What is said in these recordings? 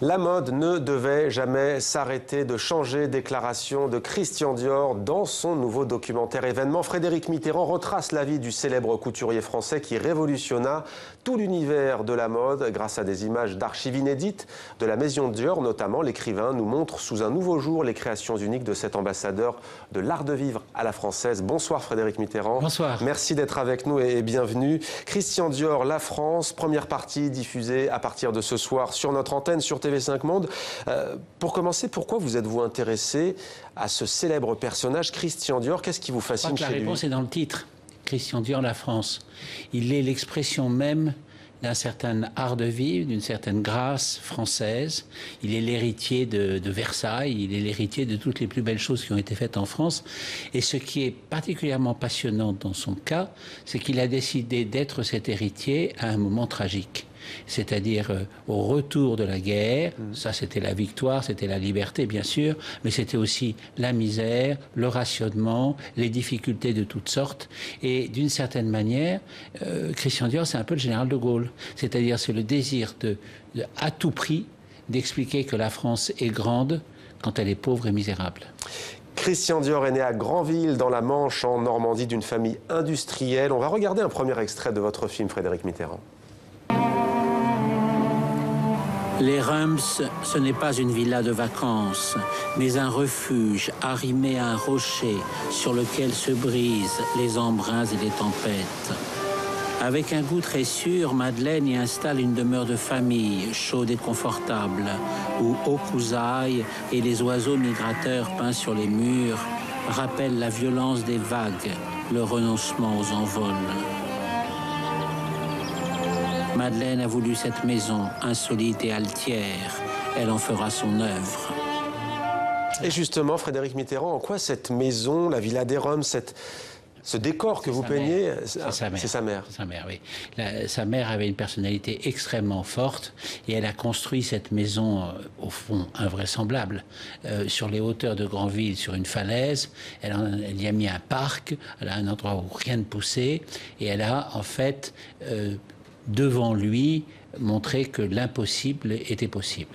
La mode ne devait jamais s'arrêter de changer. Déclaration de Christian Dior dans son nouveau documentaire événement. Frédéric Mitterrand retrace la vie du célèbre couturier français qui révolutionna tout l'univers de la mode grâce à des images d'archives inédites de la maison Dior notamment. L'écrivain nous montre sous un nouveau jour les créations uniques de cet ambassadeur de l'art de vivre à la française. Bonsoir Frédéric Mitterrand. Bonsoir. Merci d'être avec nous et bienvenue. Christian Dior, la France, première partie diffusée à partir de ce soir sur notre antenne, sur TV5 Monde. Pour commencer, pourquoi vous êtes-vous intéressé à ce célèbre personnage, Christian Dior? Qu'est-ce qui vous fascine chez lui? La réponse est dans le titre. Christian Dior, la France. Il est l'expression même d'un certain art de vivre, d'une certaine grâce française. Il est l'héritier de Versailles, il est l'héritier de toutes les plus belles choses qui ont été faites en France. Et ce qui est particulièrement passionnant dans son cas, c'est qu'il a décidé d'être cet héritier à un moment tragique. C'est-à-dire au retour de la guerre, ça c'était la victoire, c'était la liberté bien sûr, mais c'était aussi la misère, le rationnement, les difficultés de toutes sortes. Et d'une certaine manière, Christian Dior c'est un peu le général de Gaulle, c'est-à-dire c'est le désir à tout prix d'expliquer que la France est grande quand elle est pauvre et misérable. Christian Dior est né à Granville, dans la Manche, en Normandie, d'une famille industrielle. On va regarder un premier extrait de votre film, Frédéric Mitterrand. Les Rumps, ce n'est pas une villa de vacances, mais un refuge arrimé à un rocher sur lequel se brisent les embruns et les tempêtes. Avec un goût très sûr, Madeleine y installe une demeure de famille, chaude et confortable, où Hokusai et les oiseaux migrateurs peints sur les murs rappellent la violence des vagues, le renoncement aux envols. Madeleine a voulu cette maison, insolite et altière. Elle en fera son œuvre. Et justement, Frédéric Mitterrand, en quoi cette maison, la Villa des Roms, ce décor que vous peignez, c'est sa mère. C'est sa mère, oui. Sa mère avait une personnalité extrêmement forte et elle a construit cette maison, au fond, invraisemblable, sur les hauteurs de Granville, sur une falaise. Elle y a mis un parc, elle a un endroit où rien ne poussait et elle a, en fait, devant lui, montrer que l'impossible était possible.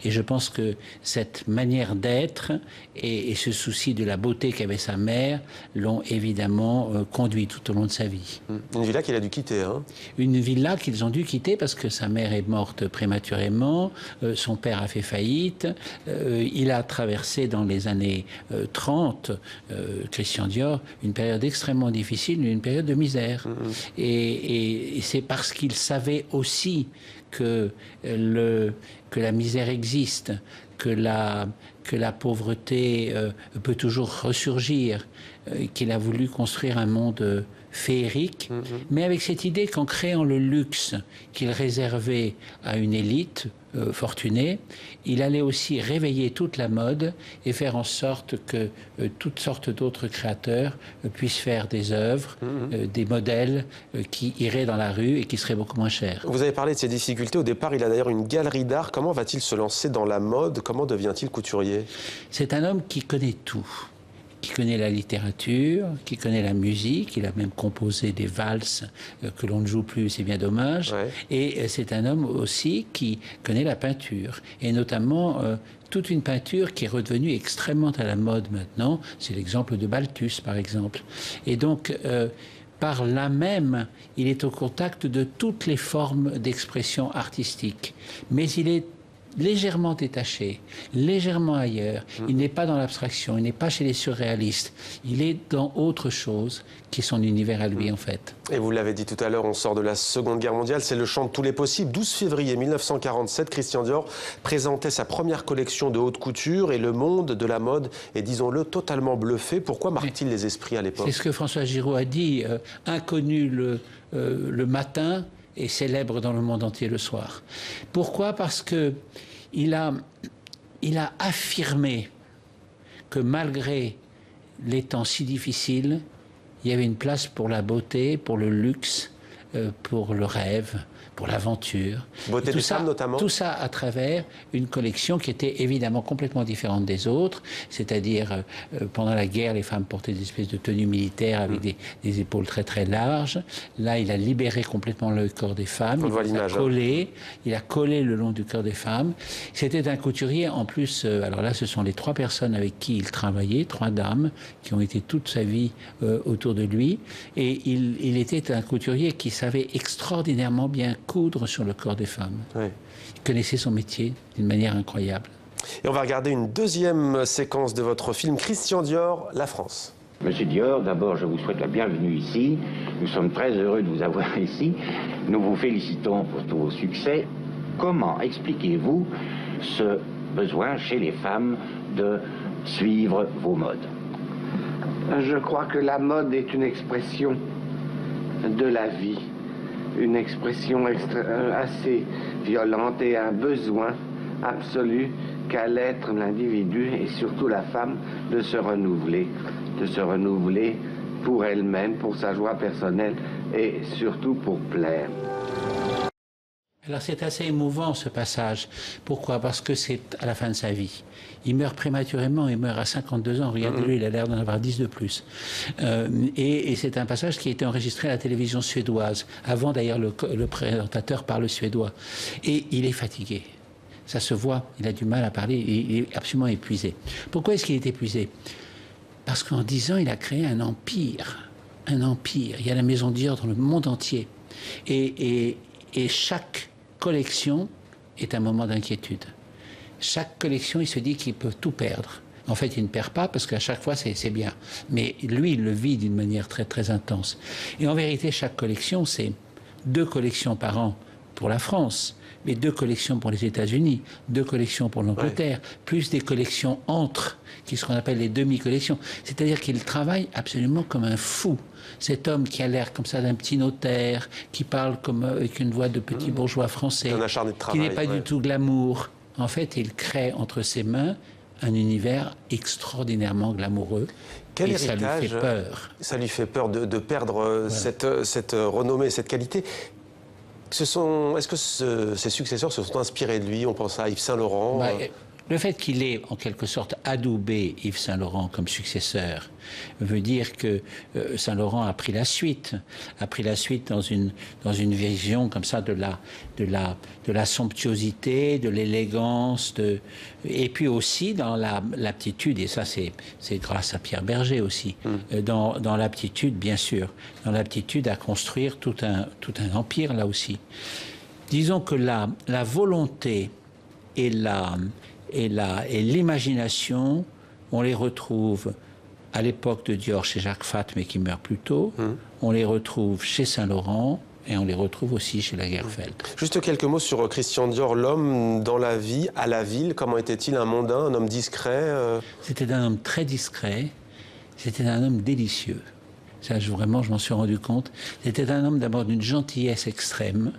Et je pense que cette manière d'être et ce souci de la beauté qu'avait sa mère l'ont évidemment conduit tout au long de sa vie. Une villa qu'il a dû quitter, hein? Une villa qu'ils ont dû quitter parce que sa mère est morte prématurément, son père a fait faillite, il a traversé dans les années 30, Christian Dior, une période extrêmement difficile, une période de misère. Et c'est parce qu'il savait aussi que la misère existe, que la pauvreté peut toujours ressurgir, qu'il a voulu construire un monde féerique, mais avec cette idée qu'en créant le luxe qu'il réservait à une élite fortunée, il allait aussi réveiller toute la mode et faire en sorte que toutes sortes d'autres créateurs puissent faire des œuvres, des modèles qui iraient dans la rue et qui seraient beaucoup moins chers. Vous avez parlé de ses difficultés. Au départ, il a d'ailleurs une galerie d'art. Comment va-t-il se lancer dans la mode? Comment devient-il couturier? C'est un homme qui connaît tout. Qui connaît la littérature, qui connaît la musique, il a même composé des valses que l'on ne joue plus, c'est bien dommage. Ouais. Et c'est un homme aussi qui connaît la peinture, et notamment toute une peinture qui est redevenue extrêmement à la mode maintenant. C'est l'exemple de Balthus, par exemple. Et donc, par là même, il est au contact de toutes les formes d'expression artistique. Mais il est légèrement détaché, légèrement ailleurs. Il n'est pas dans l'abstraction, il n'est pas chez les surréalistes. Il est dans autre chose qui est son univers à lui, en fait. Et vous l'avez dit tout à l'heure, on sort de la Seconde Guerre mondiale, c'est le champ de tous les possibles. 12 février 1947, Christian Dior présentait sa première collection de haute couture et le monde de la mode est, disons-le, totalement bluffé. Pourquoi marque-t-il les esprits à l'époque? C'est ce que François Giraud a dit, inconnu le matin, et célèbre dans le monde entier le soir. Pourquoi? Parce que il a affirmé que malgré les temps si difficiles, il y avait une place pour la beauté, pour le luxe, pour le rêve, pour l'aventure. Beauté des femmes notamment. Tout ça à travers une collection qui était évidemment complètement différente des autres, c'est-à-dire pendant la guerre, les femmes portaient des espèces de tenues militaires avec des épaules très très larges. Là, il a libéré complètement le corps des femmes. On voit l'image. Il a collé le long du corps des femmes. C'était un couturier en plus. Alors là, ce sont les 3 personnes avec qui il travaillait, 3 dames qui ont été toute sa vie autour de lui. Et il était un couturier qui savait extraordinairement bien coudre sur le corps des femmes. Oui. Il connaissait son métier d'une manière incroyable. Et on va regarder une deuxième séquence de votre film, Christian Dior, La France. Monsieur Dior, d'abord, je vous souhaite la bienvenue ici. Nous sommes très heureux de vous avoir ici. Nous vous félicitons pour tous vos succès. Comment expliquez-vous ce besoin chez les femmes de suivre vos modes? Je crois que la mode est une expression de la vie, une expression assez violente et un besoin absolu qu'a l'être, l'individu et surtout la femme de se renouveler pour elle-même, pour sa joie personnelle et surtout pour plaire. Alors c'est assez émouvant ce passage. Pourquoi? Parce que c'est à la fin de sa vie. Il meurt prématurément, il meurt à 52 ans. Regardez-le, il a l'air d'en avoir 10 de plus. Et c'est un passage qui a été enregistré à la télévision suédoise. Avant d'ailleurs le présentateur parle suédois. Et il est fatigué. Ça se voit, il a du mal à parler, il est absolument épuisé. Pourquoi est-ce qu'il est épuisé? Parce qu'en 10 ans, il a créé un empire. Un empire. Il y a la Maison Dior dans le monde entier. Et chaque collection est un moment d'inquiétude. Chaque collection, il se dit qu'il peut tout perdre. En fait, il ne perd pas parce qu'à chaque fois, c'est bien. Mais lui, il le vit d'une manière très, très intense. Et en vérité, chaque collection, c'est 2 collections par an pour la France, mais 2 collections pour les États-Unis, 2 collections pour l'Angleterre, plus des collections entre, qui sont ce qu'on appelle les demi-collections. C'est-à-dire qu'il travaille absolument comme un fou. Cet homme qui a l'air comme ça d'un petit notaire, qui parle comme avec une voix de petit bourgeois français, qui n'est pas du tout glamour. En fait, il crée entre ses mains un univers extraordinairement glamoureux. Quel et héritage, ça lui fait peur. Ça lui fait peur de perdre cette renommée, cette qualité. Est-ce que ses successeurs se sont inspirés de lui? On pense à Yves Saint Laurent. Le fait qu'il ait, en quelque sorte, adoubé Yves Saint Laurent comme successeur veut dire que Saint Laurent a pris la suite dans une vision comme ça de la somptuosité, de l'élégance, et puis aussi dans l'aptitude, et ça c'est grâce à Pierre Berger aussi, dans l'aptitude, bien sûr, dans l'aptitude à construire tout un empire là aussi. Disons que la volonté et l'imagination, on les retrouve à l'époque de Dior chez Jacques Fath, mais qui meurt plus tôt. On les retrouve chez Saint Laurent et on les retrouve aussi chez Lagerfeld. Juste quelques mots sur Christian Dior, l'homme dans la vie, à la ville. Comment était-il? Un mondain, un homme discret C'était un homme très discret. C'était un homme délicieux. Ça, vraiment, je m'en suis rendu compte. C'était un homme d'abord d'une gentillesse extrême,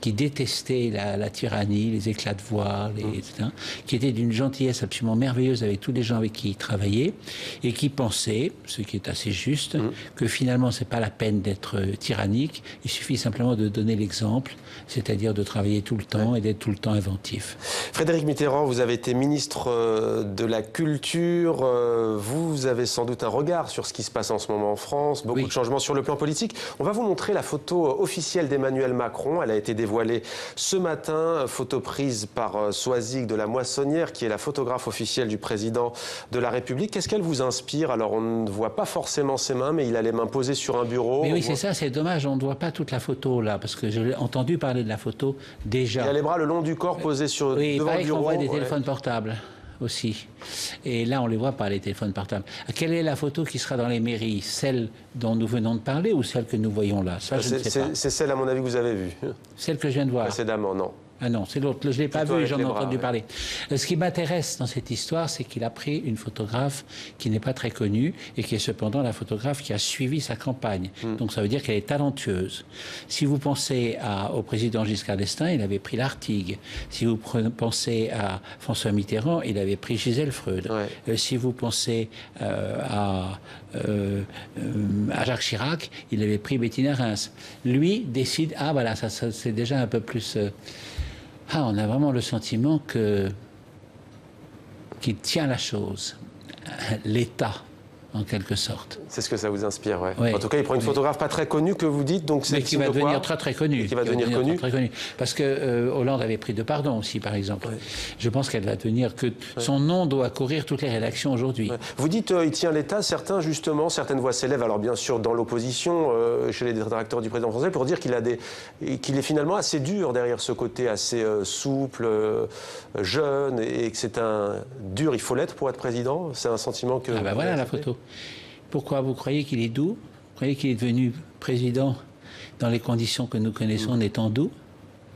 qui détestait la tyrannie, les éclats de voix, etc., qui était d'une gentillesse absolument merveilleuse avec tous les gens avec qui il travaillait, et qui pensait, ce qui est assez juste, que finalement c'est pas la peine d'être tyrannique, il suffit simplement de donner l'exemple, c'est-à-dire de travailler tout le temps et d'être tout le temps inventif. Frédéric Mitterrand, vous avez été ministre de la Culture, vous avez sans doute un regard sur ce qui se passe en ce moment en France, beaucoup de changements sur le plan politique. On va vous montrer la photo officielle d'Emmanuel Macron, elle a été dévoilée ce matin, photo prise par Soisig de la Moissonnière, qui est la photographe officielle du président de la République. Qu'est-ce qu'elle vous inspire? Alors, on ne voit pas forcément ses mains, mais il a les mains posées sur un bureau. Mais oui, c'est ça, c'est dommage, on ne voit pas toute la photo, là, parce que j'ai entendu parler de la photo déjà. Il a les bras le long du corps posés devant le bureau. On voit des téléphones portables aussi. Et là, on ne les voit pas, les téléphones portables. Quelle est la photo qui sera dans les mairies? Celle dont nous venons de parler ou celle que nous voyons là? Ça, je ne sais pas. C'est celle, à mon avis, que vous avez vue. Celle que je viens de voir. Précédemment, non. Ah non, c'est l'autre. Je ne l'ai pas Plutôt vu, avec j'en ai les bras, entendu ouais. parler. Ce qui m'intéresse dans cette histoire, c'est qu'il a pris une photographe qui n'est pas très connue et qui est cependant la photographe qui a suivi sa campagne. Donc ça veut dire qu'elle est talentueuse. Si vous pensez au président Giscard d'Estaing, il avait pris Lartigue. Si vous pensez à François Mitterrand, il avait pris Gisèle Freud. Ouais. Si vous pensez à Jacques Chirac, il avait pris Bettina Reims. Lui décide, ah voilà, ça c'est déjà un peu plus... on a vraiment le sentiment qu'il tient la chose, l'État, en quelque sorte. C'est ce que ça vous inspire, ouais. Oui. En tout cas, il prend une photographe pas très connue que vous dites, donc c'est Mais qui va devenir très très connu. Qui va devenir connue. Très connu. Parce que Hollande avait pris Depardon aussi, par exemple. Ouais. Je pense qu'elle va devenir que son nom doit courir toutes les rédactions aujourd'hui. Ouais. Vous dites il tient l'État, certaines voix s'élèvent, alors bien sûr dans l'opposition, chez les détracteurs du président français, pour dire qu'il est finalement assez dur derrière ce côté assez souple, jeune, et que c'est dur, il faut l'être pour être président. C'est un sentiment que... Ah ben voilà la photo. Pourquoi vous croyez qu'il est doux? Vous croyez qu'il est devenu président dans les conditions que nous connaissons en étant doux?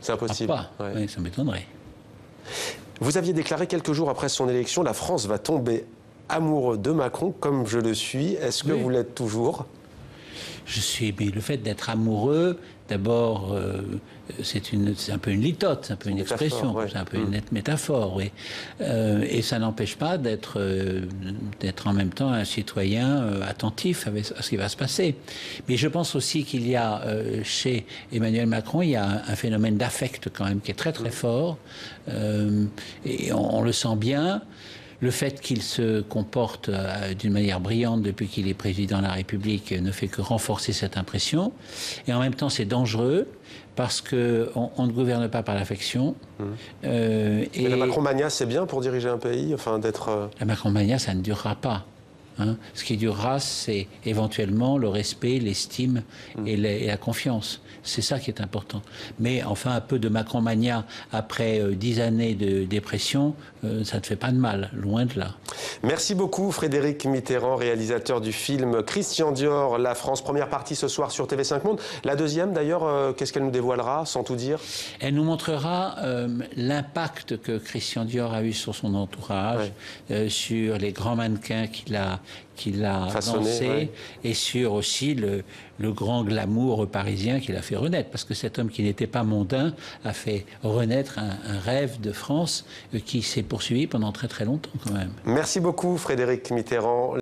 C'est impossible. Ah, pas. Ouais. Oui, ça m'étonnerait. Vous aviez déclaré quelques jours après son élection, la France va tomber amoureux de Macron, comme je le suis. Est-ce que vous l'êtes toujours? Mais le fait d'être amoureux, d'abord, c'est un peu une litote, c'est un peu une expression, c'est un peu une métaphore, oui. Et ça n'empêche pas d'être en même temps un citoyen attentif à ce qui va se passer. Mais je pense aussi qu'il y a, chez Emmanuel Macron, il y a un phénomène d'affect quand même qui est très très fort. Et on le sent bien. Le fait qu'il se comporte d'une manière brillante depuis qu'il est président de la République ne fait que renforcer cette impression. Et en même temps, c'est dangereux parce qu'on ne gouverne pas par l'affection. Mais la Macron-mania, c'est bien pour diriger un pays, enfin d'être... La Macron-mania, ça ne durera pas. Hein. Ce qui durera, c'est éventuellement le respect, l'estime et la confiance. C'est ça qui est important. Mais enfin, un peu de Macron-mania après 10 années de dépression, ça ne fait pas de mal, loin de là. Merci beaucoup Frédéric Mitterrand, réalisateur du film Christian Dior, La France. Première partie ce soir sur TV5 Monde. La deuxième d'ailleurs, qu'est-ce qu'elle nous dévoilera, sans tout dire? Elle nous montrera l'impact que Christian Dior a eu sur son entourage, sur les grands mannequins qu'il a dansé, et sur aussi le grand glamour parisien qu'il a fait renaître. Parce que cet homme qui n'était pas mondain a fait renaître un rêve de France qui s'est poursuivi pendant très très longtemps quand même. Merci beaucoup Frédéric Mitterrand.